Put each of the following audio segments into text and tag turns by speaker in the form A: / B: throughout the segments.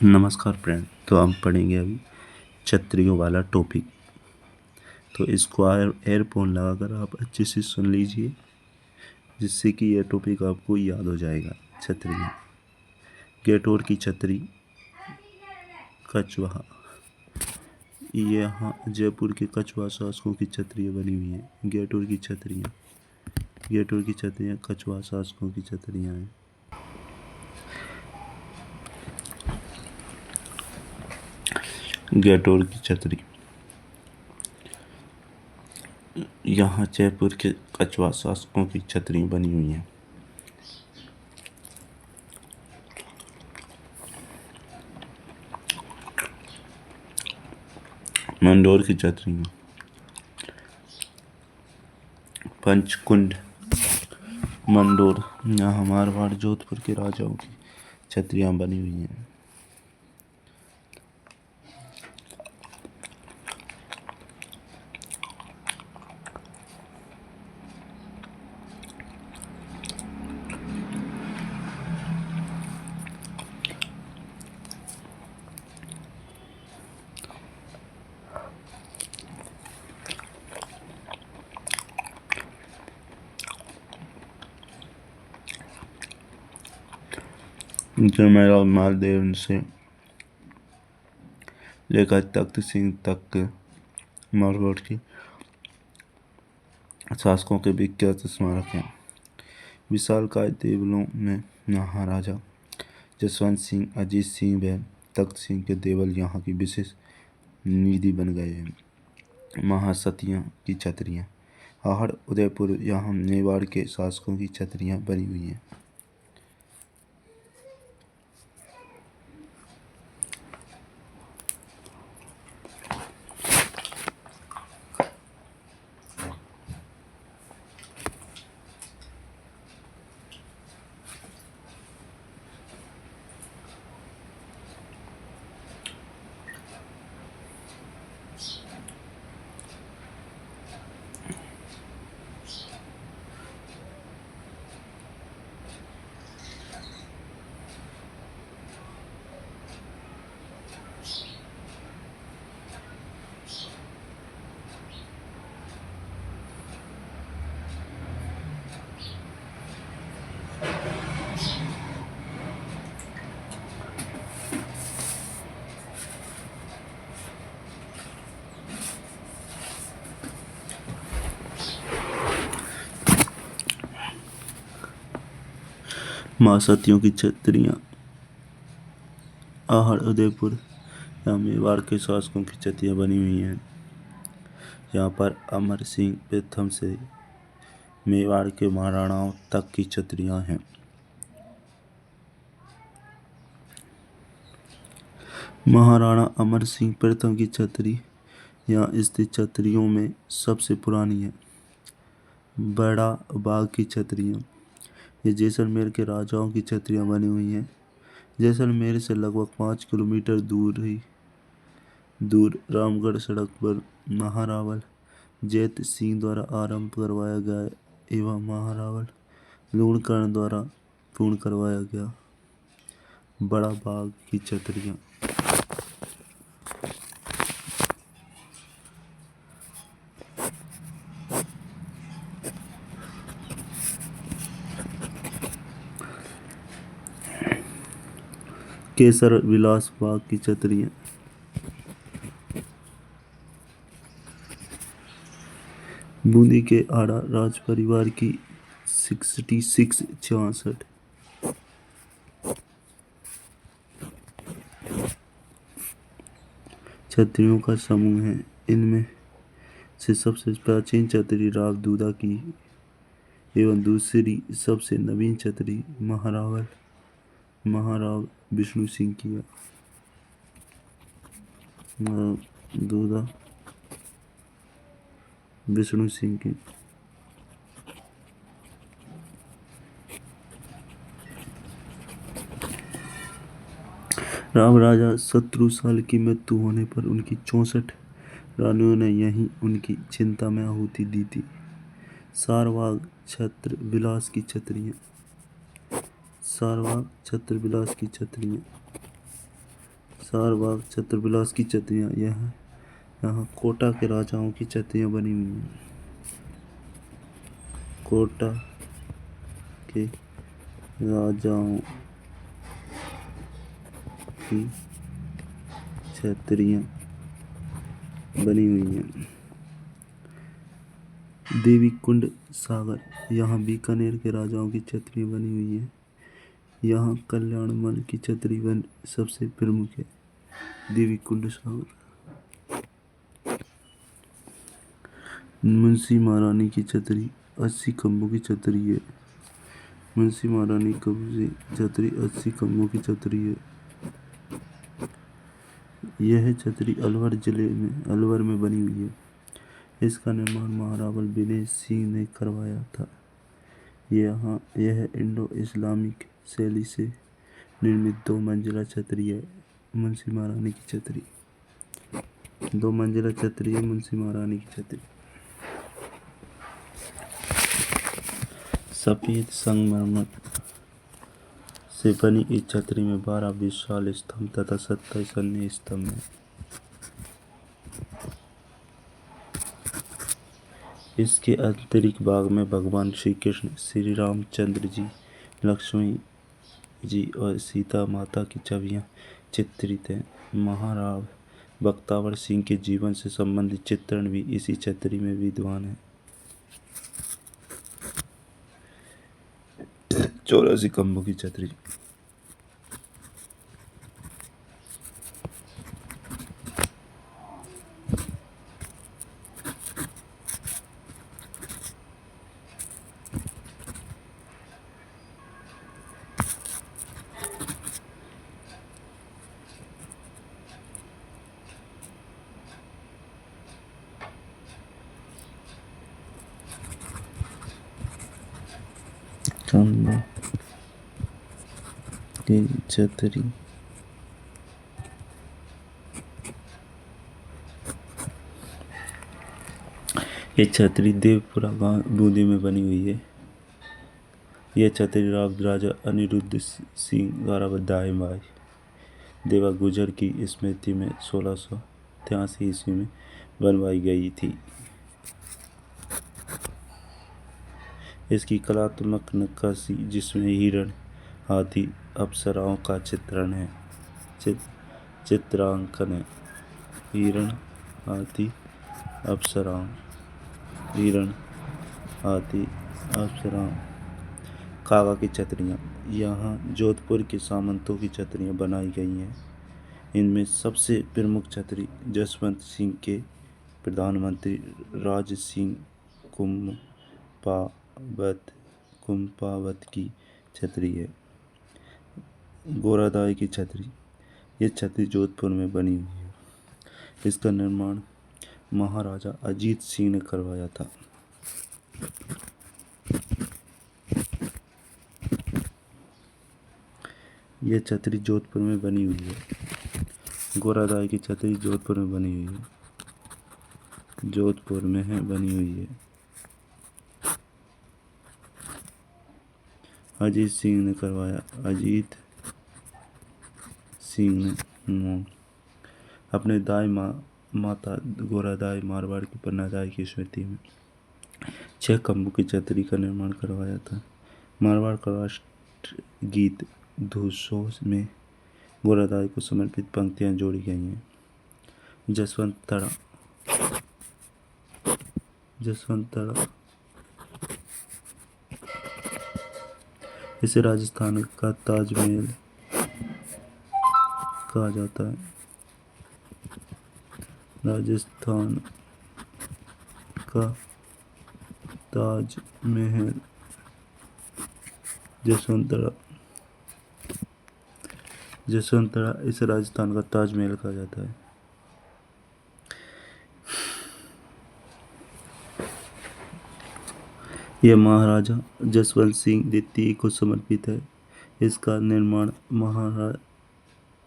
A: नमस्कार फ्रेंड। तो हम पढ़ेंगे अभी छतरियों वाला टॉपिक। तो इसको एयरफोन लगाकर आप अच्छे से सुन लीजिए, जिससे कि यह टॉपिक आपको याद हो जाएगा। छतरियाँ, गेटोर की छतरी, कछुआ। यहाँ जयपुर के कछुआ शासकों की छतरियाँ बनी हुई हैं। गेटोर की छतरियाँ, कछुआ शासकों की छतरियाँ हैं। गेटोर की छतरी, यहाँ जयपुर के कछुआ शासकों की छतरी बनी हुई हैं। मंडोर की छतरियाँ, पंचकुंड मंडोर, यहाँ मारवाड़ जोधपुर के राजाओं की छतरियाँ बनी हुई हैं। जयमल मालदेव से लेकर तख्त सिंह तक मारवाड़ के शासकों के विख्यात स्मारक हैं। विशालकाय देवलों में महाराजा जसवंत सिंह, अजीत सिंह व तख्त सिंह के देवल यहाँ की विशेष निधि बन गए हैं। महासतियों की छतरियाँ, आहड़ उदयपुर, यहाँ मेवाड़ के शासकों की छतरियाँ बनी हुई हैं। महासतियों की छतरियाँ, आहड़ उदयपुर, यहाँ मेवाड़ के शासकों की छतरियाँ बनी हुई हैं। यहाँ पर अमर सिंह प्रथम से मेवाड़ के महाराणाओं तक की छतरियाँ हैं। महाराणा अमर सिंह प्रथम की छतरी यहाँ स्थित छतरियों में सबसे पुरानी है। बड़ा बाग की छतरियाँ, ये जैसलमेर के राजाओं की छतरियाँ बनी हुई हैं। जैसलमेर से लगभग 5 किलोमीटर दूर रामगढ़ सड़क पर महारावल जैत सिंह द्वारा आरंभ करवाया गया एवं महारावल लूणकर्ण द्वारा पूर्ण करवाया गया बड़ा बाग की छतरियाँ। केसर विलास बाग की छतरियाँ, बूंदी के आड़ा राज परिवार की 6666 छतरियों का समूह है। इनमें से सबसे प्राचीन छतरी राव दूधा की एवं दूसरी सबसे नवीन छतरी महाराव विष्णु सिंह की है। दूधा विष्णु सिंह की। राम राजा शत्रुसाल की मृत्यु होने पर उनकी 64 रानियों ने यहीं उनकी चिंता में आहुति दी थी। सारवाग छत्र विलास की छतरियाँ, सारबाग चतुर्विलास की छतरियाँ, यहाँ कोटा के राजाओं की छतरियाँ बनी हुई हैं। कोटा के राजाओं की छतरियाँ बनी हुई हैं। देवी कुंड सागर, यहाँ बीकानेर के राजाओं की छतरियाँ बनी हुई हैं। यहाँ कल्याणमल की छतरी सबसे प्रमुख है। देवी कुंड सागर। मुंशी महारानी की छतरी 80 खंभों की छतरी है। मुंशी महारानी की छतरी 80 खंभों की छतरी है। यह छतरी अलवर में बनी हुई है। इसका निर्माण महारावल विनय सिंह ने करवाया था। यह इंडो इस्लामिक शैली से निर्मित 2 मंजिला छतरी है। मुंशी महारानी की छतरी 2 मंजिला छतरी है। मुंशी महारानी की छतरी। सफेद संगमरमर से बनी इस छतरी में 12 विशाल स्तंभ तथा 27 अन्य स्तंभ हैं। इसके आंतरिक भाग में भगवान श्री कृष्ण, श्री रामचंद्र जी, लक्ष्मण जी और सीता माता की छवियां चित्रित हैं। महाराव बख्तावर सिंह के जीवन से संबंधित चित्रण भी इसी छतरी में विद्वान है। 84 खंभों की छतरी। खंभों की छतरी। ये छतरी देवपुरा गांव बूंदी में बनी हुई है। यह छतरी राजा अनिरुद्ध सिंह द्वारा बदायूं देवा गुजर की स्मृति में 1683 ईस्वी में बनवाई गई थी। इसकी कलात्मक नक्काशी, जिसमें हिरण, हाथी, अप्सराओं का चित्रांकन है। हिरण, हाथी, अप्सराओं। हिरण, हाथी, अप्सराओं। कागा की छतरियाँ, यहाँ जोधपुर के सामंतों की छतरियाँ बनाई गई हैं। इनमें सबसे प्रमुख छतरी जसवंत सिंह के प्रधानमंत्री राज सिंह कुंपावत की छतरी है। गोरादाई की छतरी, ये छतरी जोधपुर में बनी हुई है। इसका निर्माण महाराजा अजीत सिंह ने करवाया था। यह छतरी जोधपुर में बनी हुई है। गोरादाई की छतरी जोधपुर में बनी हुई है। जोधपुर में है बनी हुई है। अजीत सिंह ने करवाया। अजीत सिंह ने अपने दाई माता गोरादाई मारवाड़ की पन्नादाई की स्मृति में 6 खंभों की छतरी का निर्माण करवाया था। मारवाड़ का राष्ट्र गीत धूसों में गोरादाई को समर्पित पंक्तियां जोड़ी गई हैं। जसवंतड़ा इसे राजस्थान का ताजमहल कहा जाता है। राजस्थान का ताजमहल जसवंतड़ा इसे राजस्थान का ताजमहल कहा जाता है। यह महाराजा जसवंत सिंह द्वितीय को समर्पित है। इसका निर्माण महाराजा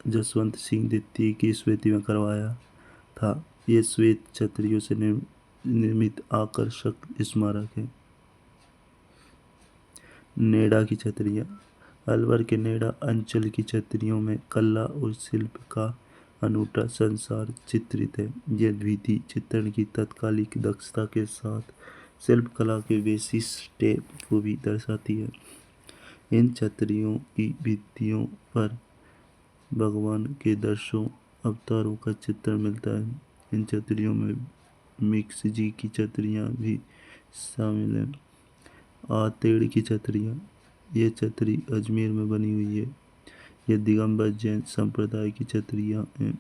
A: जसवंत सिंह द्वितीय की स्मृति में करवाया था। ये श्वेत छतरियों से निर्मित आकर्षक स्मारक है। नेड़ा की छतरियाँ, अलवर के नेड़ा अंचल की छतरियों में कला और शिल्प का अनूठा संसार चित्रित है। यह भित्ति चित्रण की तात्कालिक दक्षता के साथ शिल्पकला के वैशिष्ट्य को भी दर्शाती है। इन छतरियों की भित्तियों पर भगवान के दर्शों अवतारों का चित्रण मिलता है। इन छतरियों में मिक्स जी की छतरियाँ भी शामिल हैं। आतेड़ की छतरियाँ, ये छतरी अजमेर में बनी हुई है। ये दिगंबर जैन संप्रदाय की छतरियाँ हैं।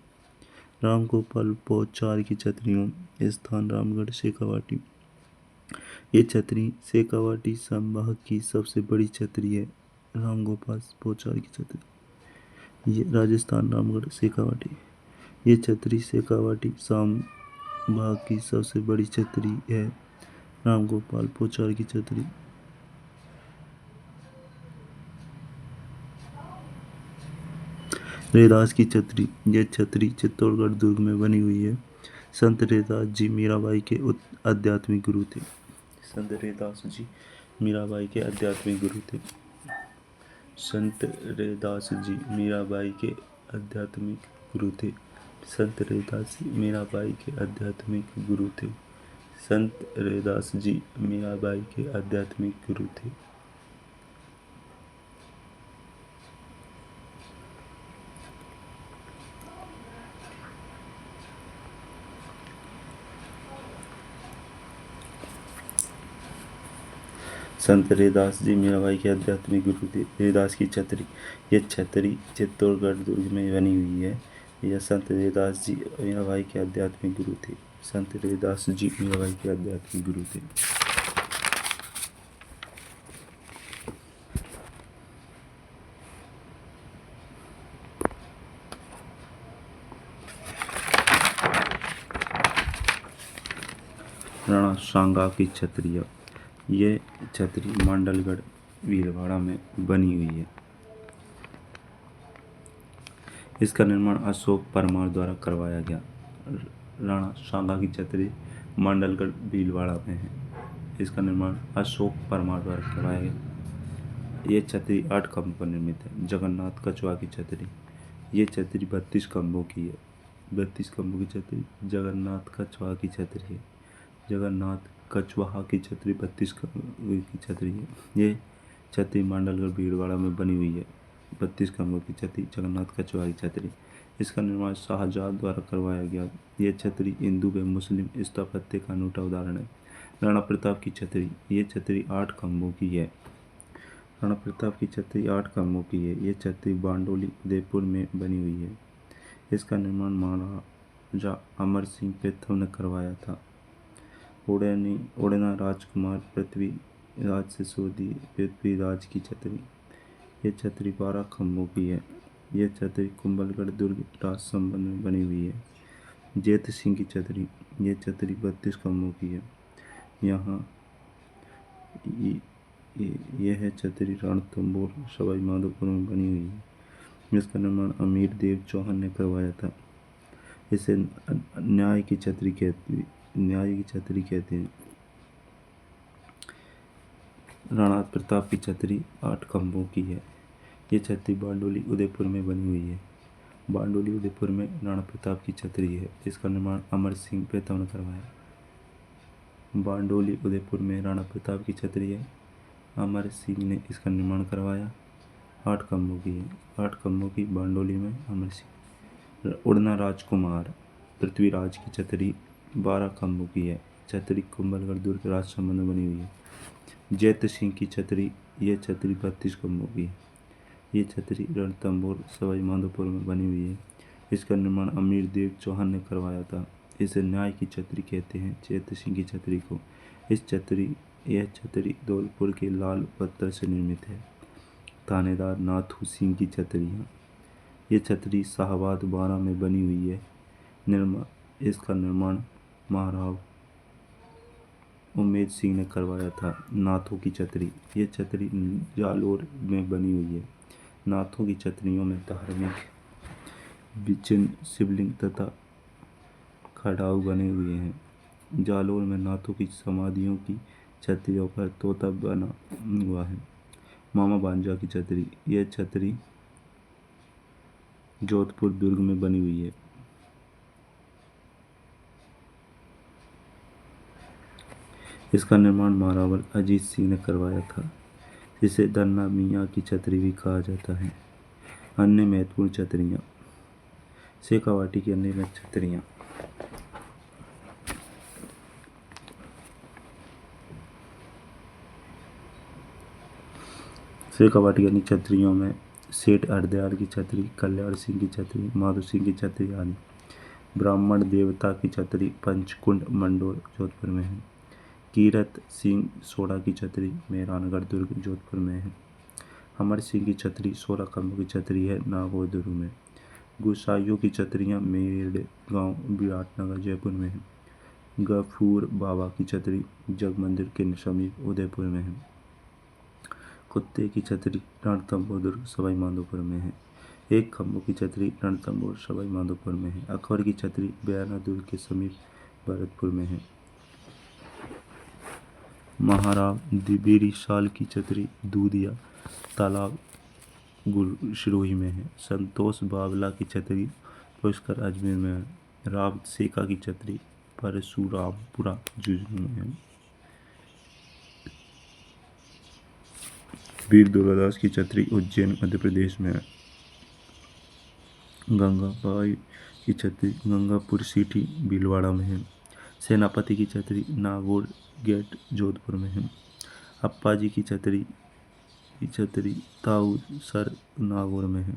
A: रामगोपाल पोचार की छतरियों, स्थान रामगढ़ शेखावाटी। ये छतरी शेखावाटी संभाग की सबसे बड़ी छतरी है। रामगोपाल पोचार की छतरी, ये राजस्थान रामगढ़ शेखावाटी। ये छतरी शेखावाटी संभाग की सबसे बड़ी छतरी है। रामगोपाल पोचार की छतरी। रैदास की छतरी, यह छतरी चित्तौड़गढ़ दुर्ग में बनी हुई है। संत रैदास जी मीराबाई के आध्यात्मिक गुरु थे। संत रैदास जी मीराबाई के आध्यात्मिक गुरु थे। संत रैदास जी मीराबाई के आध्यात्मिक गुरु थे। संत रैदास जी मीराबाई के आध्यात्मिक गुरु थे। संत रैदास जी मीराबाई के आध्यात्मिक गुरु थे। संत रैदास जी मीराबाई के आध्यात्मिक गुरु थे। रैदास की छतरी, ये छतरी चित्तौड़गढ़ दुर्ग में बनी हुई है। यह संत रैदास जी मीराबाई के आध्यात्मिक गुरु थे। संत रैदास जी मीराबाई के आध्यात्मिक गुरु थे। राणा सांगा की छतरियाँ, ये छतरी मांडलगढ़ भीलवाड़ा में बनी हुई है। इसका निर्माण अशोक परमार द्वारा करवाया गया। राणा सांगा की छतरी मांडलगढ़ भीलवाड़ा में है। इसका निर्माण अशोक परमार द्वारा करवाया गया। ये छतरी 8 खंभों पर निर्मित है। जगन्नाथ कछुआ की छतरी, ये छतरी 32 खंभों की है। 32 खंभों की छतरी जगन्नाथ कछुआ की छतरी है। जगन्नाथ कछुआ की छतरी 32 खंभों की छतरी है। ये छतरी मांडलगढ़ भीलवाड़ा में बनी हुई है। 32 खंभों की छतरी जगन्नाथ कछुआ की छतरी। इसका निर्माण शाहजहां द्वारा करवाया गया। यह छतरी हिंदू व मुस्लिम स्थापत्य का अनूठा उदाहरण है। राणा प्रताप की छतरी, ये छतरी 8 खंभों की है। राणा प्रताप की छतरी 8 खंभों की है। ये छतरी बांडोली उदयपुर में बनी हुई है। इसका निर्माण महाराजा अमर सिंह प्रथम ने करवाया था। ओडेना राजकुमार पृथ्वीराज सिसोदिया पृथ्वीराज की छतरी, ये छतरी 12 खंभों की है। यह छतरी कुंभलगढ़ दुर्ग राजसमंद में बनी हुई है। जैत सिंह की छतरी, ये छतरी 32 खंभों की है। यहाँ यह छतरी रणथंभौर सवाई माधोपुर में बनी हुई है। इसका निर्माण अमीर देव चौहान ने करवाया था। इसे न्याय की छतरी कहते हैं। राणा प्रताप की छतरी 8 खंभों की है। ये छतरी बारडोली उदयपुर में बनी हुई है। बारडोली उदयपुर में राणा प्रताप की छतरी है। इसका निर्माण अमर सिंह प्रथम ने करवाया। बारडोली उदयपुर में राणा प्रताप की छतरी है। अमर सिंह ने इसका निर्माण करवाया। 8 खंभों की है। 8 खंभों की बारडोली में अमर सिंह। उड़ना राजकुमार पृथ्वीराज की छतरी 12 खंभों की है। छतरी कुंभलगढ़ दुर्ग राजसमंद में बनी हुई है। जैत सिंह की छतरी, यह छतरी 32 खंभों की है। ये छतरी रणथंभौर सवाई माधोपुर में बनी हुई है। इसका निर्माण अमीर देव चौहान ने करवाया था। इसे न्याय की छतरी कहते हैं। जैत सिंह की छतरी को यह छतरी धौलपुर के लाल पत्थर से निर्मित है। थानेदार नाथू सिंह की छतरियाँ, ये छतरी शाहबाद 12 में बनी हुई है। इसका निर्माण महाराव उमेद सिंह ने करवाया था। नाथों की छतरी, ये छतरी जालोर में बनी हुई है। नाथों की छतरियों में धार्मिक विचिन्न शिवलिंग तथा खड़ाऊ बने हुए हैं। जालोर में नाथों की समाधियों की छतरियों पर तोता बना हुआ है। मामा भांजा की छतरी, यह छतरी जोधपुर दुर्ग में बनी हुई है। इसका निर्माण महारावल अजीत सिंह ने करवाया था। इसे धन्ना मियाँ की छतरी भी कहा जाता है। अन्य महत्वपूर्ण छतरियाँ। शेखावाटी की अन्य महत्वपूर्ण छतरियाँ। शेखावाटी की अन्य छतरियों में सेठ हरदयाल की छतरी, कल्याण सिंह की छतरी, माधो सिंह की छतरी आदि। ब्राह्मण देवता की छतरी पंचकुंड मंडोर जोधपुर में है। कीरत सिंह सोढ़ा की छतरी मेहरानगढ़ दुर्ग जोधपुर में है। अमर सिंह की छतरी 16 खंभों की छतरी है नागौर दुर्ग में। गुसाइयों की छतरियाँ मेड़गांव विराटनगर जयपुर में है। गफूर बाबा की छतरी जग मंदिर के समीप उदयपुर में है। कुत्ते की छतरी रणथंभौर दुर्ग सवाई माधोपुर में है। एक खंभों की छतरी रणथंभौर सवाई माधोपुर में है। अकबर की छतरी बयाना दुर्ग के समीप भरतपुर में है। महाराव दिबीरी साल की छतरी दूधिया तालाब सिरोही में है। संतोष बावला की छतरी पुष्कर अजमेर में है। राव सेका की छतरी परशुरामपुरा झुंझुनू में है। वीर दुर्गादास की छतरी उज्जैन मध्य प्रदेश में है। गंगाबाई की छतरी गंगापुर सिटी भीलवाड़ा में है। सेनापति की छतरी नागौर गेट जोधपुर में है। अप्पा जी की छतरी ताऊसर नागौर में है।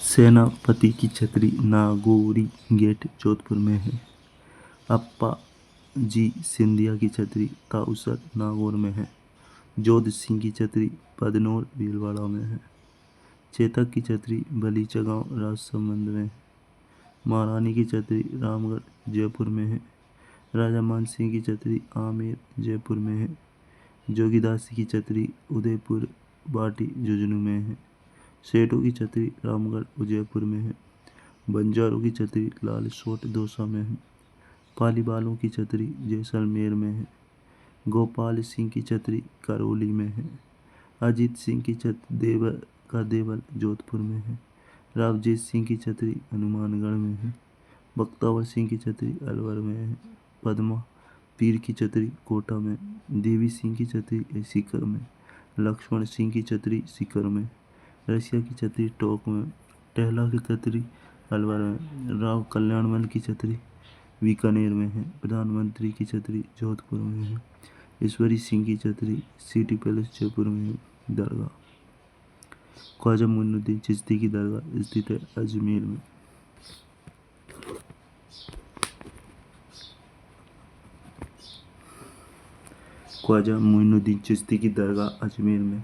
A: सेनापति की छतरी नागौरी गेट जोधपुर में है। अप्पा जी सिंधिया की छतरी ताऊसर नागौर में है। जोध सिंह की छतरी पदनौर भीलवाड़ा में है। चेतक की छतरी बलीचगांव राजसमंद में है। महारानी की छतरी रामगढ़ जयपुर में है। राजा मान सिंह की छतरी आमेर जयपुर में है। जोगीदास की छतरी उदयपुर बाटी झुंझुनू में है। सेठों की छतरी रामगढ़ उदयपुर में है। बंजारों की छतरी लालसोट दौसा में है। पालीवालों की छतरी जैसलमेर में है। गोपाल सिंह की छतरी करौली में है। अजीत सिंह की देवल जोधपुर में है। रावजीत सिंह की छतरी हनुमानगढ़ में है। बख्तावर सिंह की छतरी अलवर में है। पद्मा पीर की छतरी कोटा में। देवी सिंह की छतरी सीकर में। लक्ष्मण सिंह की छतरी सीकर में। रसिया की छतरी टोंक में। टहला की छतरी अलवर में। राव कल्याणमल की छतरी बीकानेर में है। प्रधानमंत्री की छतरी जोधपुर में है। ईश्वरी सिंह की छतरी सिटी पैलेस जयपुर में है। दरगाह ख्वाजा मोइनुद्दीन चिश्ती की दरगाह स्थित है अजमेर में। ख्वाजा मोइनुद्दीन चिश्ती की दरगाह अजमेर में।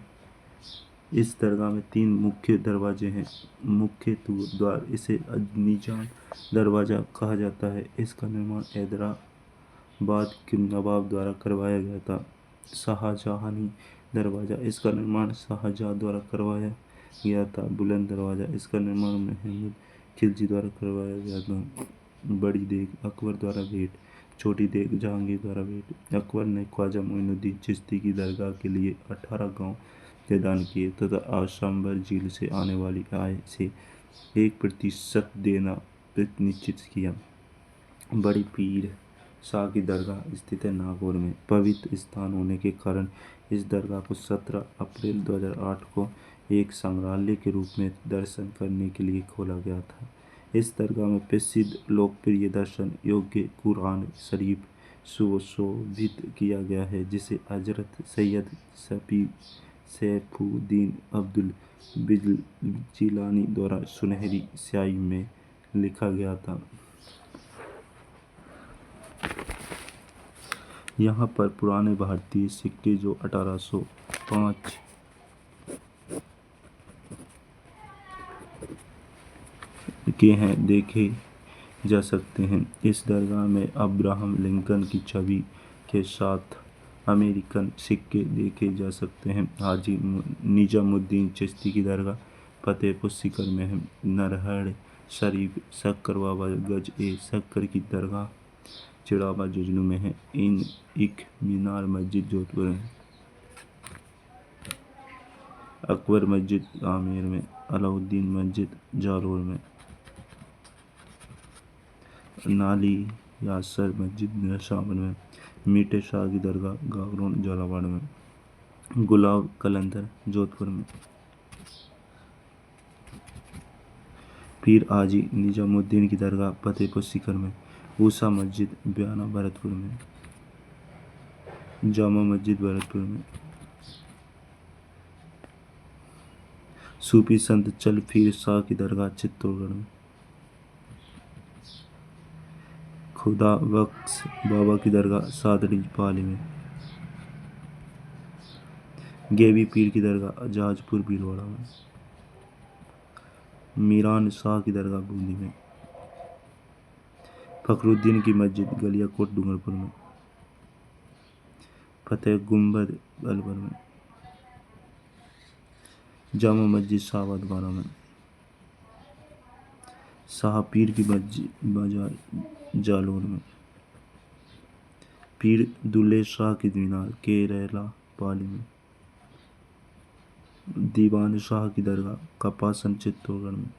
A: इस दरगाह में 3 मुख्य दरवाजे हैं। मुख्य द्वार इसे निजाम दरवाज़ा कहा जाता है। इसका निर्माण हैदराबाद के नवाब द्वारा करवाया गया था। शाहजहानी दरवाज़ा इसका निर्माण शाहजहाँ द्वारा करवाया गया था। बुलंद दरवाज़ा इसका निर्माण महमूद खिलजी द्वारा करवाया गया था। बड़ी देग अकबर द्वारा भेंट। छोटी देग जहांगीर द्वारा भेंट। अकबर ने ख्वाजा मोइनुद्दीन चिश्ती की दरगाह के लिए 18 गांव प्रदान किए तथा आसंबर झील से आने वाली आय से 1% देना निश्चित किया। बड़ी पीर शाह की दरगाह स्थित है नागौर में। पवित्र स्थान होने के कारण इस दरगाह को 17 अप्रैल 2008 को एक संग्रहालय के रूप में दर्शन करने के लिए खोला गया था। इस दरगाह में प्रसिद्ध लोकप्रिय दर्शन योग्य कुरान शरीफ सुशोभित किया गया है, जिसे हजरत सैयद सैफुद्दीन अब्दुल जिलानी द्वारा सुनहरी स्याही में लिखा गया था। यहाँ पर पुराने भारतीय सिक्के जो 1805 के हैं देखे जा सकते हैं। इस दरगाह में अब्राहम लिंकन की छवि के साथ अमेरिकन सिक्के देखे जा सकते हैं। हाजी निजामुद्दीन चिश्ती की दरगाह फतेहपुर सीकर में है। नरहड़ शरीफ शक्कर बाबा गज ए शक्कर की दरगाह चिड़ावा झुंझुनू में है। एक मीनार मस्जिद जोधपुर है। अकबर मस्जिद आमेर में। अलाउद्दीन मस्जिद जालोर में। नाली यासर मस्जिद शामिल में। मीठे शाह की दरगाह गागरोन झालावाड़ में। गुलाब कलंदर जोधपुर में। पीर हाजी निजामुद्दीन की दरगाह फतेहपुर सीकर में। ऊषा मस्जिद बयाना भरतपुर में। जामा मस्जिद भरतपुर में। सूफी संत चल पीर शाह की दरगाह चित्तौड़गढ़ में। खुदा बख्श बाबा की दरगाह सादड़ी पाली में। गेवी पीर की दरगाह जहाजपुर भीलवाड़ा में। मीरान शाह की दरगाह बूंदी में। फखरुद्दीन की मस्जिद गलियाकोट डूंगरपुर में। फतेह गुंबद अलवर में। जामा मस्जिद शाहबाद बारा में। शाह पीर की मस्जिद बाजार जालोर में। पीर दुल्ले शाह की मीनार केरला पाली में। दीवान शाह की दरगाह कपासन चित्तौड़गढ़ में।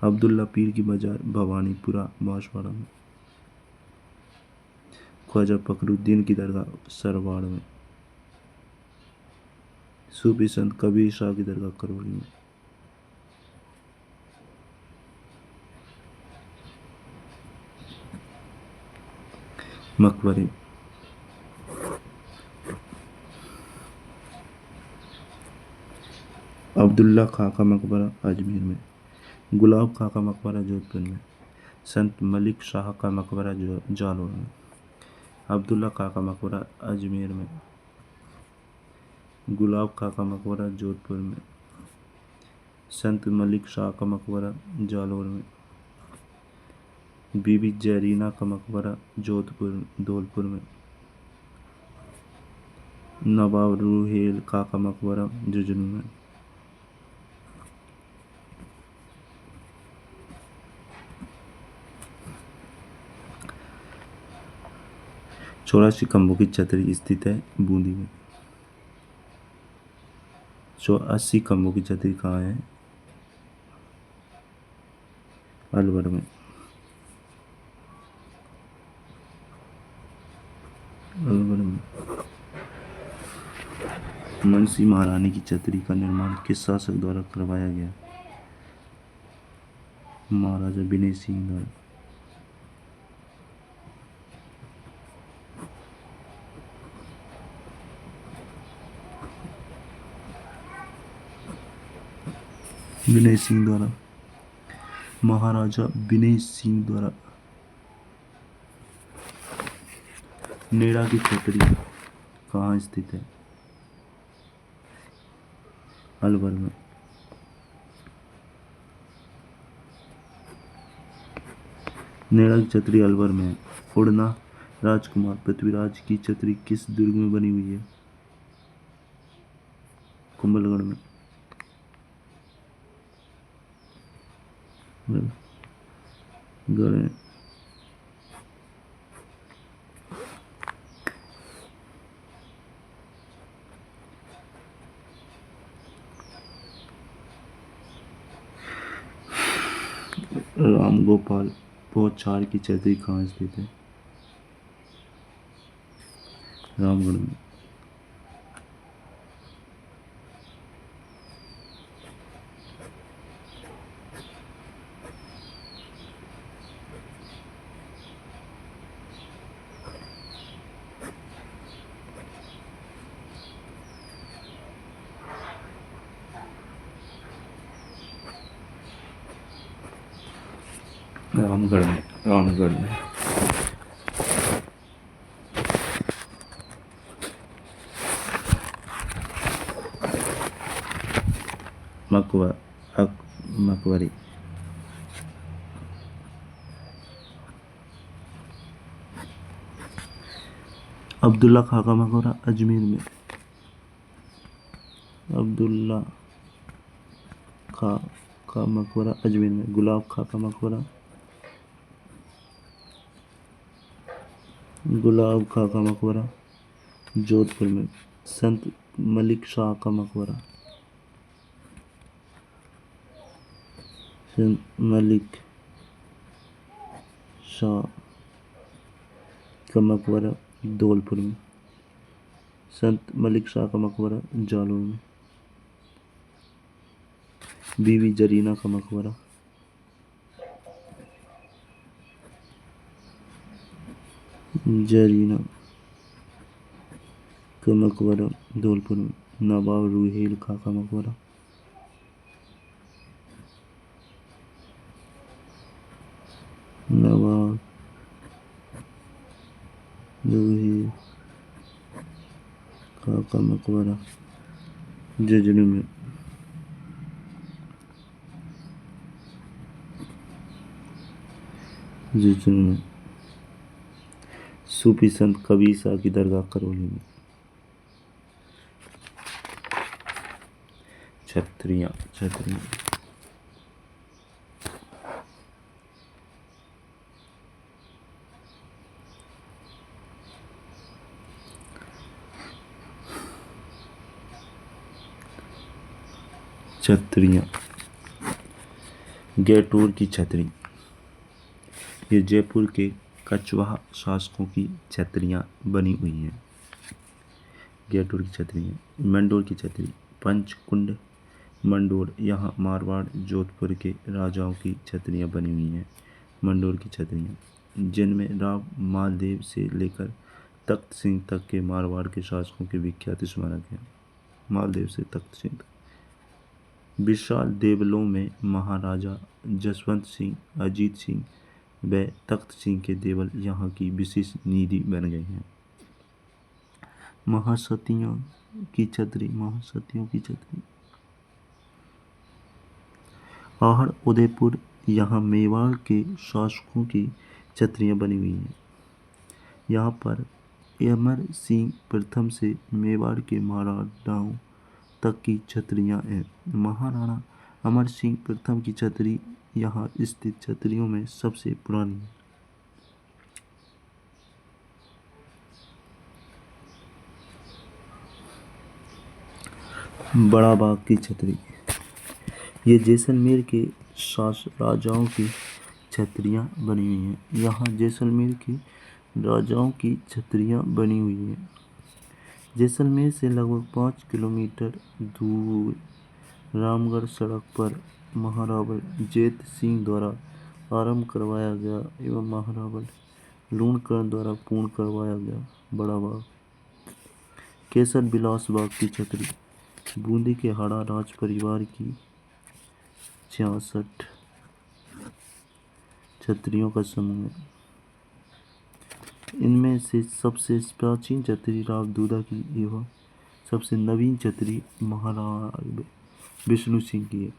A: अब्दुल्ला पीर की बाजार भवानीपुरा बांसवाड़ा में। ख्वाजा फखरुद्दीन की दरगाह सरवाड़ में। सूफी संत कबीर शाह की दरगाह करौली में। मकबरे अब्दुल्ला खां का मकबरा अजमेर में। गुलाब खां का मकबरा जोधपुर में। संत मलिक शाह का मकबरा जालौर में। अब्दुल्ला खां का मकबरा अजमेर में। गुलाब खां का मकबरा जोधपुर में। संत मलिक शाह का मकबरा जालौर में। बीबी जरीना का मकबरा धौलपुर में। नवाब रूहेल खां का मकबरा झुंझुनू में। चौरासी खंभों की छतरी स्थित है बूंदी में। 84 खंभों की छतरी कहाँ है? अलवर में। मनसी महारानी की छतरी का निर्माण किस शासक द्वारा करवाया गया? महाराजा विनय सिंह द्वारा। विनय सिंह द्वारा। महाराजा विनय सिंह द्वारा। नेड़ा की छतरी कहाँ स्थित है? अलवर में। नेड़ा की छतरी अलवर में है। उड़ना राजकुमार पृथ्वीराज की छतरी किस दुर्ग में बनी हुई है? कुंभलगढ़ में। गढ़ राम गोपाल पौछार की छतरी कहाँ स्थित है? रामगढ़ में। रामगढ़ में। मकबरी अब्दुल्ला खां का मकबरा अजमेर में। अब्दुल्ला खां का मकबरा अजमेर में। गुलाब खां का मकबरा जोधपुर में। संत मलिक शाह का मकबरा संत मलिक शाह का मकबरा धौलपुर में। संत मलिक शाह का मकबरा जालौर में। बीवी जरीना का मकबरा धौलपुर में। नवाब रुहेल खां का मकबरा नवाब रुहेल खां का मकबरा झुंझुनू में। सूफी संत कबीर शाह की दरगाह करौली में। छतरियाँ गैटूर की छतरी। ये जयपुर के कछवाहा शासकों की छतरियाँ बनी हुई हैं। गैटूर की छतरी है। मंडोर की छतरी। पंचकुंड मंडोर, यहाँ मारवाड़ जोधपुर के राजाओं की छतरियाँ बनी हुई हैं। मंडोर की छतरियाँ, जिनमें राव मालदेव से लेकर तख्त सिंह तक के मारवाड़ के शासकों के विख्यात स्मारक हैं। मालदेव से तख्त सिंह तक। विशाल देवलों में महाराजा जसवंत सिंह, अजीत सिंह व तख्त सिंह के देवल यहाँ की विशेष निधि बन गए हैं। महासतियों की छतरी। आहड़ उदयपुर, यहाँ मेवाड़ के शासकों की छतरियाँ बनी हुई हैं। यहाँ पर अमर सिंह प्रथम से मेवाड़ के महाराणाओं तक की छतरियाँ हैं। महाराणा अमर सिंह प्रथम की छतरी यहाँ स्थित छतरियों में सबसे पुरानी है। बड़ा बाग की छतरी। ये जैसलमेर के राजाओं की छतरियाँ बनी हुई हैं। यहाँ जैसलमेर के राजाओं की छतरियाँ बनी हुई हैं। जैसलमेर से लगभग 5 किलोमीटर दूर रामगढ़ सड़क पर महारावल जैत सिंह द्वारा आरंभ करवाया गया एवं महारावल लूणकरण द्वारा पूर्ण करवाया गया बड़ा बाग। केसर बिलास बाग की छतरी। बूंदी के हाड़ा राज परिवार की 66 छतरियों का समूह है। इनमें से सबसे प्राचीन छतरी राव दूधा की एवं सबसे नवीन छतरी महाराज विष्णु सिंह की है।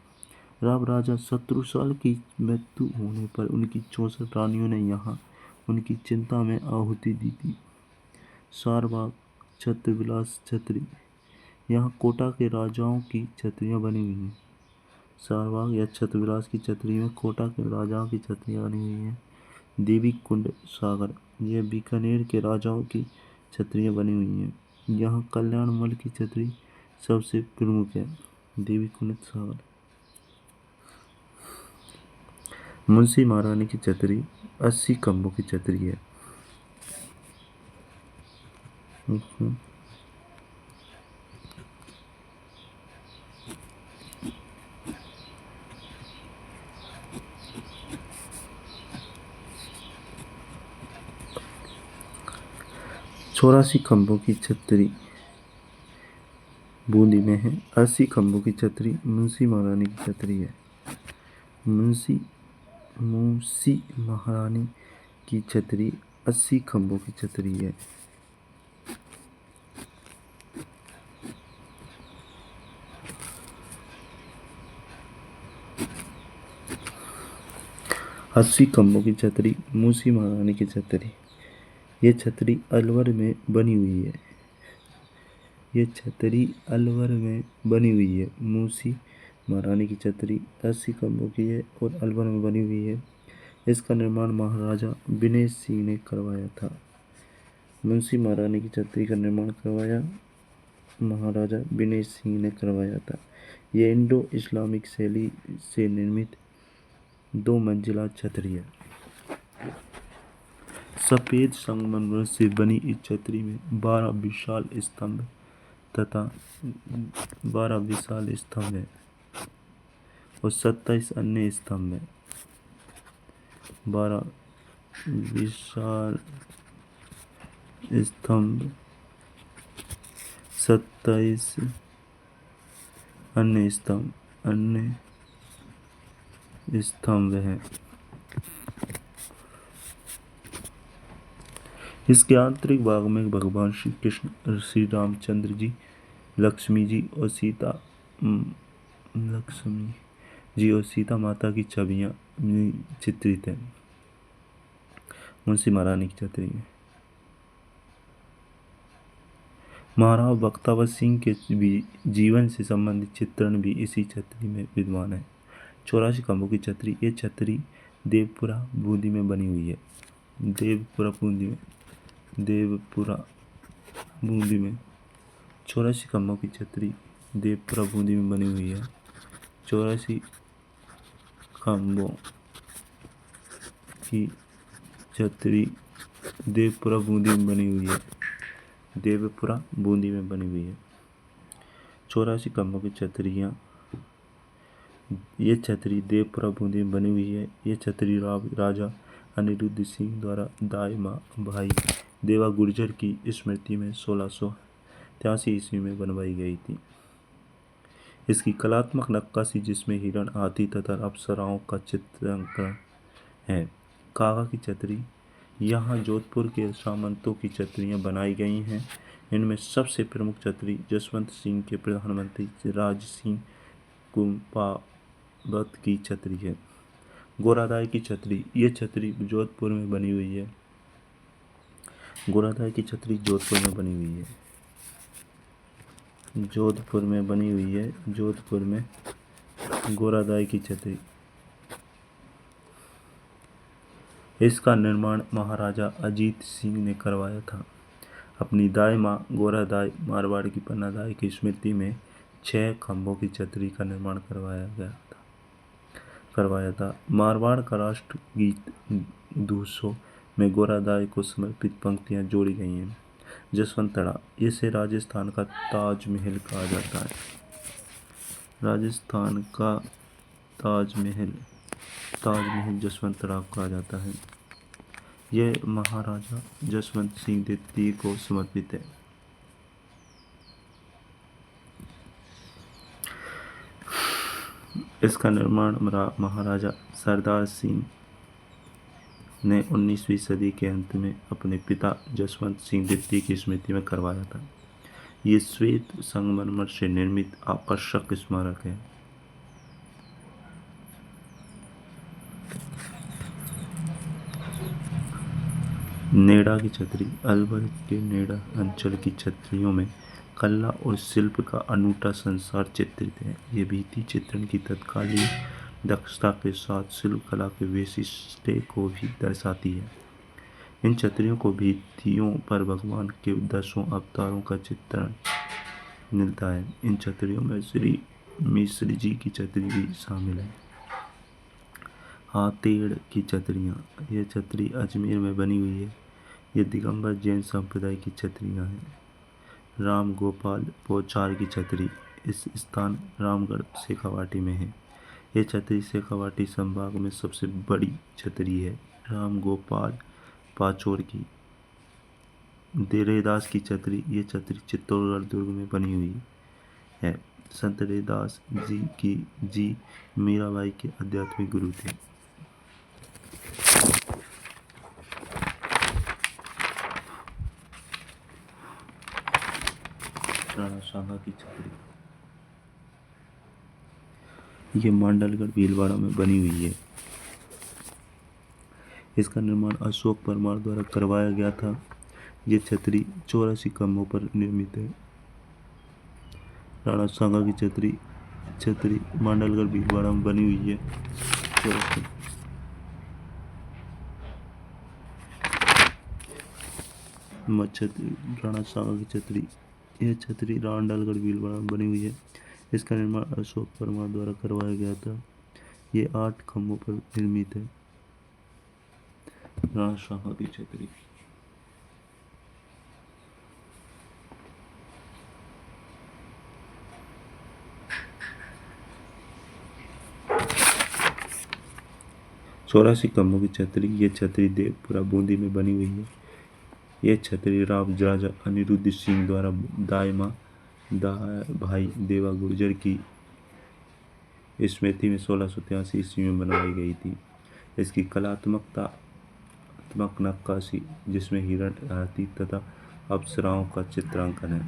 A: राव राजा शत्रुसाल की मृत्यु होने पर उनकी 64 रानियों ने यहाँ उनकी चिंता में आहुति दी थी। सारबाग छत्रविलास छतरी। यहाँ कोटा के राजाओं की छतरियाँ बनी हुई हैं। सारबाग या छत्रविलास की छतरी में कोटा के राजाओं की छतरियाँ बनी हुई हैं। देवी कुंड सागर, यह बीकानेर के राजाओं की छतरियाँ बनी हुई हैं। यहाँ कल्याण मल की छतरी सबसे प्रमुख है। देवी कुंड सागर। मुंशी महारानी की छतरी 80 खंभों की छतरी है। चौरासी खंभों की छतरी बूंदी में है। 80 खंभों की छतरी मुंशी महारानी की छतरी है। मुंशी महारानी की छतरी 80 खंभों की छतरी है। अस्सी खंभों की छतरी मुंशी महारानी की छतरी। ये छतरी अलवर में बनी हुई है। मुंशी महारानी की छतरी 80 खंभों की है और अलवर में बनी हुई है। इसका निर्माण महाराजा विनय सिंह ने करवाया था। मुंशी महारानी की छतरी का निर्माण करवाया महाराजा विनय सिंह ने करवाया था। यह इंडो इस्लामिक शैली से निर्मित 2 मंजिला छतरी है। सफेद संगमरमर से बनी इस छतरी में 12 विशाल स्तंभ हैं और 27 अन्य स्तंभ हैं। 12 विशाल स्तंभ, 27 अन्य स्तंभ हैं। इसके आंतरिक भाग में भगवान श्री कृष्ण, श्री रामचंद्र जी, लक्ष्मी जी और सीता माता की छवियां चित्रित हैं। मुंशी महारानी की छतरी में महाराव बख्तावर सिंह के जीवन से संबंधित चित्रण भी इसी छतरी में विद्यमान है। 84 खंभों की छतरी। ये छतरी देवपुरा बूंदी में बनी हुई है। देवपुरा बूंदी में 84 खंभों की छतरी देवपुरा बूंदी में बनी हुई है। 84 खंभों की छतरी देवपुरा बूंदी में बनी हुई है। देवपुरा बूंदी में बनी हुई है। 84 खंभों की छतरियाँ। ये छतरी देवपुरा बूंदी में बनी हुई है। ये छतरी राजा अनिरुद्ध सिंह द्वारा दाई माँ भाई देवा गुर्जर की स्मृति में 1683 ईस्वी में बनवाई गई थी। इसकी कलात्मक नक्काशी, जिसमें हिरण, हाथी तथा अप्सराओं का चित्रांकन है। कागा की छतरी। यहाँ जोधपुर के सामंतों की छतरियाँ बनाई गई हैं। इनमें सबसे प्रमुख छतरी जसवंत सिंह के प्रधानमंत्री राज सिंह कुंपावत की छतरी है। गोरादाई की छतरी। ये छतरी जोधपुर में बनी हुई है। गोरादाई की छतरी जोधपुर में बनी हुई है। जोधपुर में गोरादाई की छतरी। इसका निर्माण महाराजा अजीत सिंह ने करवाया था। अपनी दाई माँ गोरादाई मारवाड़ की पन्नादाई की स्मृति में 6 खंभों की छतरी का निर्माण करवाया था। मारवाड़ का राष्ट्रगीत दूसों में गोरादाई को समर्पित पंक्तियां जोड़ी गई हैं। जसवंतड़ा। इसे राजस्थान का ताजमहल कहा जाता है। राजस्थान का ताजमहल जसवंतड़ा कहा जाता है। यह महाराजा जसवंत सिंह द्वितीय को समर्पित है। इसका निर्माण महाराजा सरदार सिंह ने 19वीं सदी के अंत में अपने पिता जसवंत सिंह द्वितीय की स्मृति में करवाया था। ये श्वेत संगमरमर से निर्मित आकर्षक स्मारक है। नेड़ा की छतरी। अलवर के नेड़ा अंचल की छतरियों में कला और शिल्प का अनूठा संसार चित्रित है। ये भित्ति चित्रण की तत्कालीन दक्षता के साथ शिल्प कला के वैशिष्ट्य को भी दर्शाती है। इन छतरियों को भित्तियों पर भगवान के 10 अवतारों का चित्रण मिलता है। इन छतरियों में श्री मिश्र जी की छतरी भी शामिल है। हाथेड़ की छतरियाँ। यह छतरी अजमेर में बनी हुई है। ये दिगंबर जैन संप्रदाय की छतरियाँ हैं। राम गोपाल पोचार की छतरी। इस स्थान रामगढ़ शेखावाटी में है। यह छतरी शेखावाटी संभाग में सबसे बड़ी छतरी है। राम गोपाल पाचोर की। रैदास की छतरी। ये छतरी चित्तौड़गढ़ दुर्ग में बनी हुई है। संत रैदास जी मीराबाई के आध्यात्मिक गुरु थे। राणा सांगा की छतरी। ये मांडलगढ़ भीलवाड़ा में बनी हुई है। इसका निर्माण अशोक परमार द्वारा करवाया गया था। ये छतरी 84 खंभों पर निर्मित है। राणा सांगा की छतरी मांडलगढ़ भीलवाड़ा में बनी हुई है। राणा सांगा की छतरी। यह छतरी मांडलगढ़ भीलवाड़ा में बनी हुई है। इसका निर्माण अशोक परमार द्वारा करवाया गया था। ये 8 खंभों पर निर्मित है। राणा साहा की छतरी। चौरासी खंभों की छतरी। ये छतरी देवपुरा बूंदी में बनी हुई है। यह छतरी राजा अनिरुद्ध सिंह द्वारा दाई भाई देवा गुर्जर की स्मृति में 1683 ईस्वी में बनवाई गई थी। इसकी कलात्मक नक्काशी, जिसमें हिरण, हाथी तथा अप्सराओं का चित्रांकन है।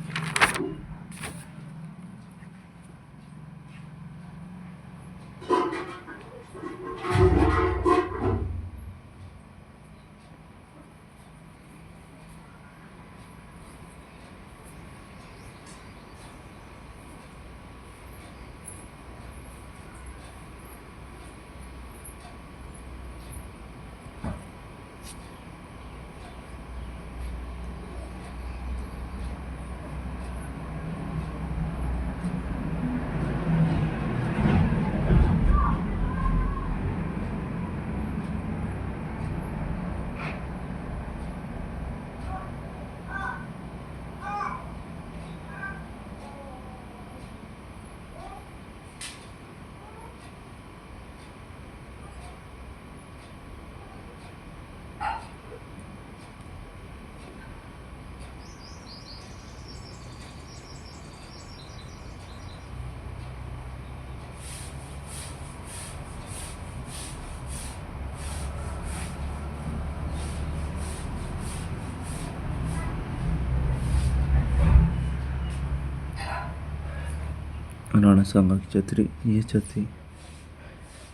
A: राणा सांगा की छतरी। ये छतरी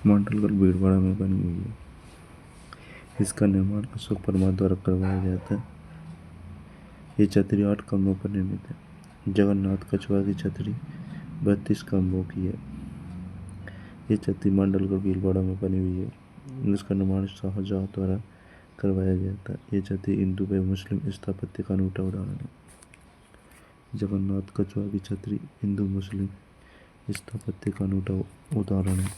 A: मांडलगढ़ भीलवाड़ा में बनी हुई है। इसका निर्माण अशोक परमार द्वारा करवाया गया था। ये छतरी 8 खंभों पर निर्मित है। जगन्नाथ कछुआ की छतरी 32 खंभों की है। ये छतरी मांडलगढ़ भीलवाड़ा में बनी हुई है। इसका निर्माण शाहजहां द्वारा करवाया गया था। ये छतरी हिंदू व मुस्लिम स्थापत्य का अनूठा उदाहरण है। जगन्नाथ कछुआ की छतरी हिंदू मुस्लिम स्थापत्य का अनूठा उदाहरण है।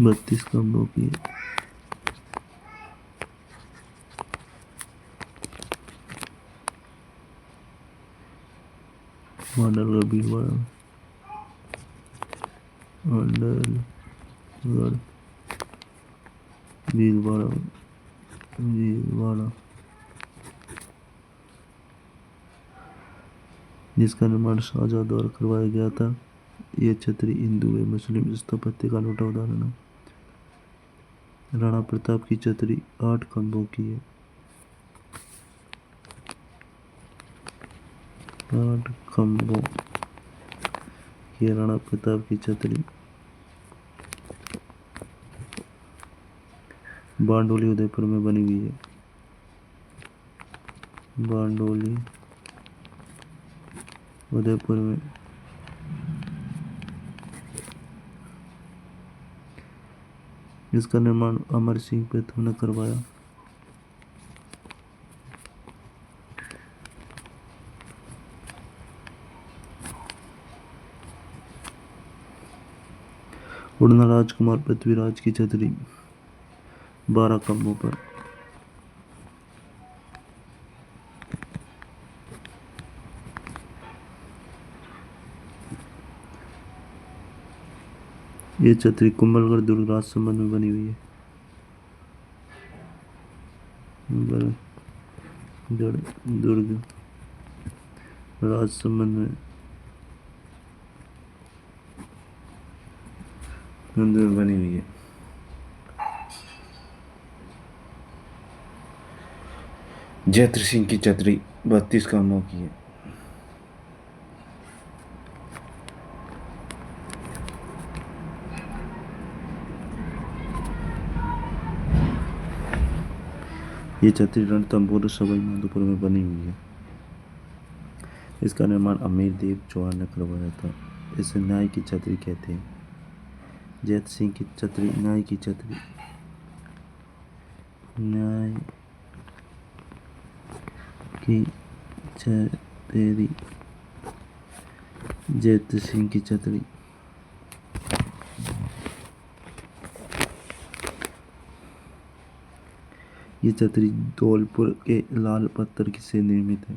A: बत्तीस खंभों की है। मांडलगढ़ भीलवाड़ा जिसका निर्माण शाहजहां द्वारा करवाया गया था। यह छतरी हिंदू व मुस्लिम स्थापत्य का अनूठा उदाहरण है। राणा प्रताप की छतरी 8 खंभों की है। 8 खंभों की राणा प्रताप की छतरी बारडोली उदयपुर में बनी हुई है। बारडोली उदयपुर में इसका निर्माण अमर सिंह प्रथम ने करवाया। उड़ना राजकुमार पृथ्वीराज की छतरी 12 खंभों पर। यह छतरी कुंभलगढ़ दुर्ग राजसमंद में बनी हुई है। दुर्ग राजसमंद में बनी हुई है। जयद्र सिंह की छतरी 32 खंभों की है। ये छतरी रणथंभौर सवाई माधोपुर में बनी हुई है। इसका निर्माण अमीर देव चौहान ने करवाया था। इसे न्याय की छतरी कहते हैं। जैत सिंह की छतरी न्याय की छतरी, न्याय की छतरी, जैत सिंह की छतरी। ये छतरी धौलपुर के लाल पत्थर से निर्मित है।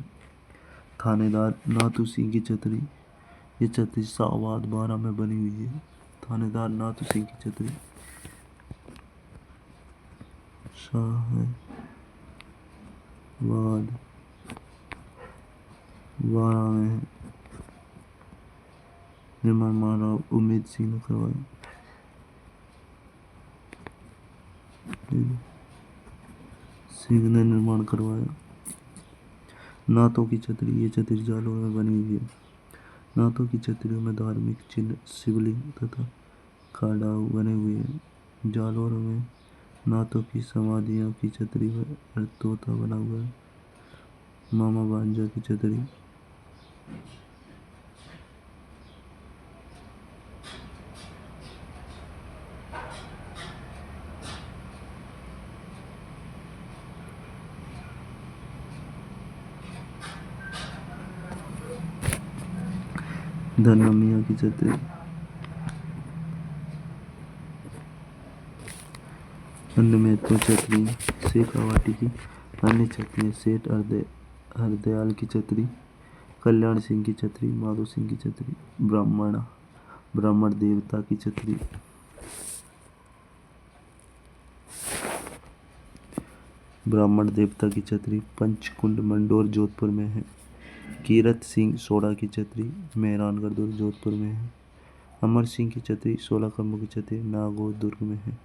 A: थानेदार नाथू सिंह की छतरी, ये छतरी शाहबाद 12 में बनी हुई है। थानेदार नाथू सिंह की छतरी शाहबाद 12 में है। निर्माण महाराव उमेद सिंह ने करवाया। सिंह ने निर्माण करवाया। नाथों की छतरी, ये छतरी जालौर में बनी हुई है। नाथों की छतरियों में धार्मिक चिन्ह, शिवलिंग तथा खड़ाऊ बने हुए हैं। जालौर में नाथों की समाधियों की छतरी पर तोता बना हुआ है। मामा भांजा की छतरी, धन्ना मियाँ की छतरी, अन्य महत्वपूर्ण छतरी शेखावाटी की। अन्य छतरी सेठ हरदयाल की छतरी, कल्याण सिंह की छतरी, माधो सिंह की छतरी, ब्राह्मण देवता की छतरी, ब्राह्मण देवता की छतरी पंचकुंड मंडोर जोधपुर में है। कीरत सिंह सोड़ा की छतरी मेहरानगढ़ दुर्ग जोधपुर में है। अमर सिंह की छतरी 16 खंभों की छतरी नागौर दुर्ग में है।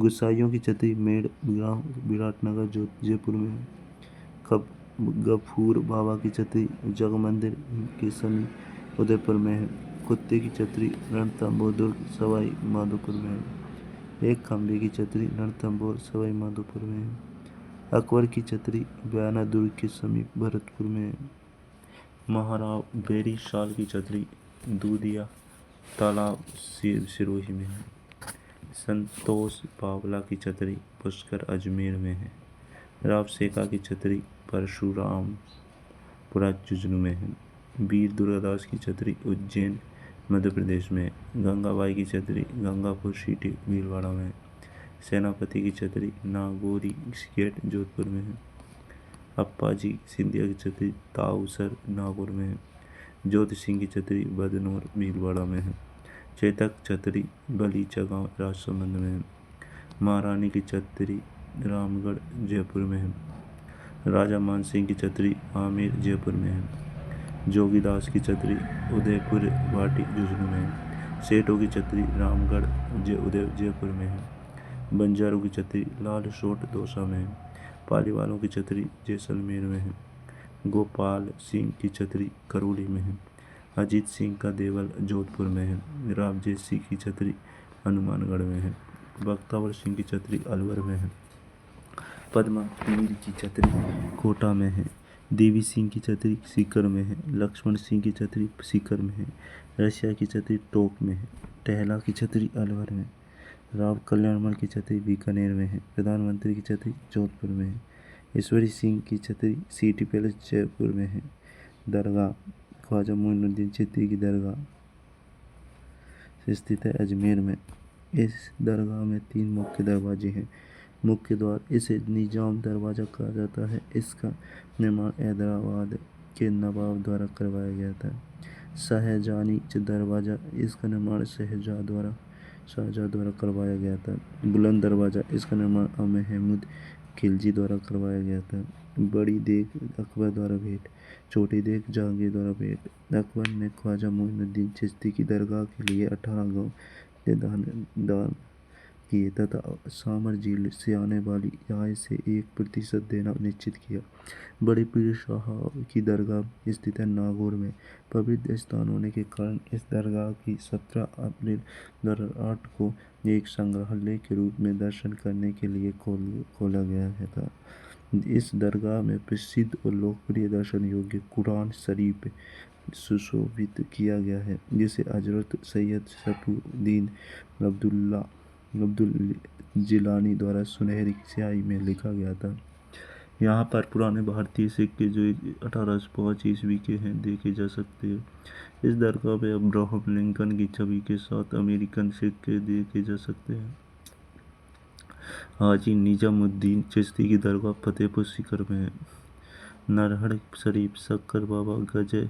A: गुसाइयों की छतरी मेड़ गांव विराटनगर जयपुर में है। गफूर बाबा की छतरी जग मंदिर के समीप उदयपुर में है। कुत्ते की छतरी रणथंभौर दुर्ग सवाई माधोपुर में है। एक खंभे की छतरी रणथंभौर सवाई माधोपुर में है। अकबर की छतरी बयाना दुर्ग के समीप भरतपुर में है। महाराव बेरी शाल की छतरी दूधिया तालाब सिरोही में है। संतोष बावला की छतरी पुष्कर अजमेर में है। राव सेका की छतरी परशुरामपुरा झुंझुनू में है। वीर दुर्गादास की छतरी उज्जैन मध्य प्रदेश में है। गंगाबाई की छतरी गंगापुर सिटी भीलवाड़ा में है। सेनापति की छतरी नागौरी गेट जोधपुर में है। अप्पाजी सिंधिया की छतरी ताऊसर नागौर में है। ज्योति सिंह की छतरी बदनौर भीलवाड़ा में है। चेतक छतरी बलीचा गांव राजसमंद में है। महारानी की छतरी रामगढ़ जयपुर में है। राजा मान सिंह की छतरी आमेर जयपुर में है। जोगीदास की छतरी उदयपुर वाटी झुंझुनू में है। सेठों की छतरी रामगढ़ जयपुर में है। बंजारों की छतरी लाल सोट दौसा में है। पालीवालों की छतरी जैसलमेर में है। गोपाल सिंह की छतरी करौली में है। अजीत सिंह का देवल जोधपुर में है। रामजेठ सिंह की छतरी हनुमानगढ़ में है। बख्तावर सिंह की छतरी अलवर में है। पद्मा मीर की छतरी कोटा में है। देवी सिंह की छतरी सीकर में है। लक्ष्मण सिंह की छतरी सीकर में है। रशिया की छतरी टोक में है। टहला की छतरी अलवर में। राव कल्याणमल की छतरी बीकानेर में है। प्रधानमंत्री की छतरी जोधपुर में है। ईश्वरी सिंह की छतरी सिटी पैलेस जयपुर में है। दरगाह ख्वाजा मोइनुद्दीन चिश्ती की दरगाह स्थित है अजमेर में। इस दरगाह में 3 मुख्य दरवाजे हैं। मुख्य द्वार, इसे निजाम दरवाज़ा कहा जाता है। इसका निर्माण हैदराबाद के नवाब द्वारा करवाया गया था। शाहजहानी दरवाज़ा, इसका निर्माण शाहजहाँ द्वारा करवाया गया था। बुलंद दरवाज़ा, इसका निर्माण महमूद खिलजी द्वारा करवाया गया था। बड़ी देग अकबर द्वारा भेंट। छोटी देग जहांगीर द्वारा भेंट। अकबर ने ख्वाजा मोइनुद्दीन चिश्ती की दरगाह के लिए 18 गांव के दान किए तथा सामर झील से आने वाली आय से 1% देना निश्चित किया। बड़े पीर शाह की दरगाह स्थित है नागौर में। पवित्र स्थान होने के कारण इस दरगाह की 17 अप्रैल 2008 को एक संग्रहालय के रूप में दर्शन करने के लिए खोला गया था। इस दरगाह में प्रसिद्ध और लोकप्रिय दर्शन योग्य कुरान शरीफ सुशोभित किया गया है, जिसे हजरत सैयद शफीउद्दीन अब्दुल जिलानी द्वारा सुनहरी स्याही में लिखा गया था। यहाँ पर पुराने भारतीय सिक्के जो 1805 ईस्वी के हैं देखे जा सकते हैं। इस दरगाह में अब्राहम लिंकन की छवि के साथ अमेरिकन सिक्के देखे जा सकते हैं। हाजी निजामुद्दीन चिश्ती की दरगाह फतेहपुर सीकर में है। नरहड़ शरीफ शक्कर बाबा गजे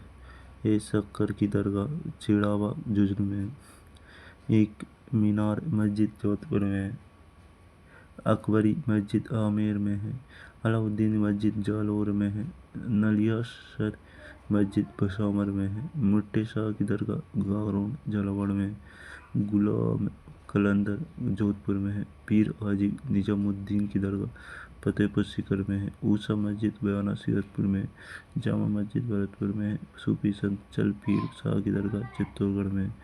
A: ए शक्कर की दरगाह चिड़ावा झुंझुनू में है। एक मीनार मस्जिद जोधपुर में है। अकबरी मस्जिद आमेर में है। अलाउद्दीन मस्जिद जालौर में है। नलियासर मस्जिद भसावर में है। मुट्टे शाह की दरगाह गारोन झालावाड़ में है। गुलाम कलंदर जोधपुर में है। पीर हाजी निजामुद्दीन की दरगाह फतेहपुर सीकर में है। ऊषा मस्जिद बयाना सीरतपुर में है। जामा मस्जिद भरतपुर में है। सूफी संत चल पीर शाह की दरगाह चित्तौड़गढ़ में है।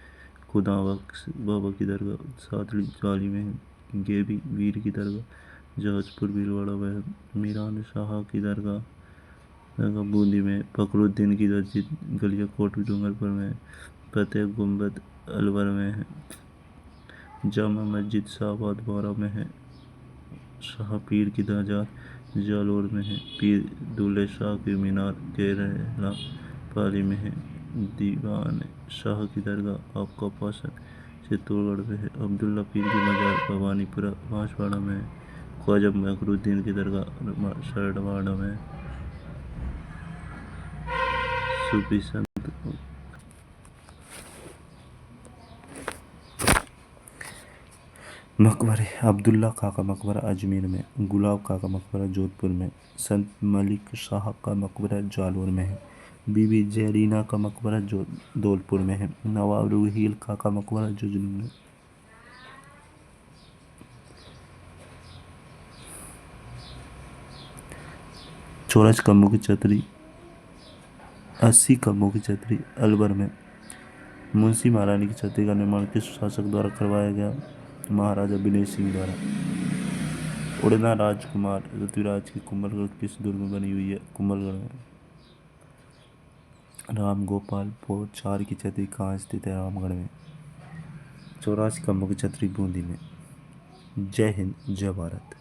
A: खुदा बख्श बाबा की दरगाह सादड़ी जाली में है। गेबी वीर की दरगाह जहाजपुर भीलवाड़ा में है। मीरान शाह की दरगाह बूंदी में। फखरुद्दीन की मस्जिद गलियाकोट डूंगरपुर में है। फतेह गुंबद अलवर में है। जामा मस्जिद शाहबाद बारा में है। शाह पीर की दरगाह जालौर में है। पीर दूल्हे शाह की मीनार केरला पाली में है। दीवान शाह की दरगाह आपका पासन चित्तौड़गढ़ में है। अब्दुल्ला पीर की मजार भवानीपुरा बांसवाड़ा में है। ख्वाजा फखरुद्दीन की दरगाह सरडवाड़ा में है। सूफी संत मकबरे अब्दुल्ला खां का मकबरा अजमेर में। गुलाब खां का मकबरा जोधपुर में। संत मलिक शाह का मकबरा जालौर में है। बीबी जहरीना का मकबरा धौलपुर में है। नवाब रुहील खां का मकबरा झुंझुनू में। चौरास कम्बों की छतरी 80 कम्बों की छतरी अलवर में। मुंशी महारानी की छतरी का निर्माण किस शासक द्वारा करवाया गया? महाराजा विनय सिंह द्वारा। उड़ना राजकुमार पृथ्वीराज की कुंभलगढ़ किस दुर्ग में बनी हुई है? कुंभलगढ़ में। राम गोपाल पोचार की छतरी कहाँ स्थित है? रामगढ़ में। 84 कम्बों की छतरी बूंदी में। जय हिंद जय भारत।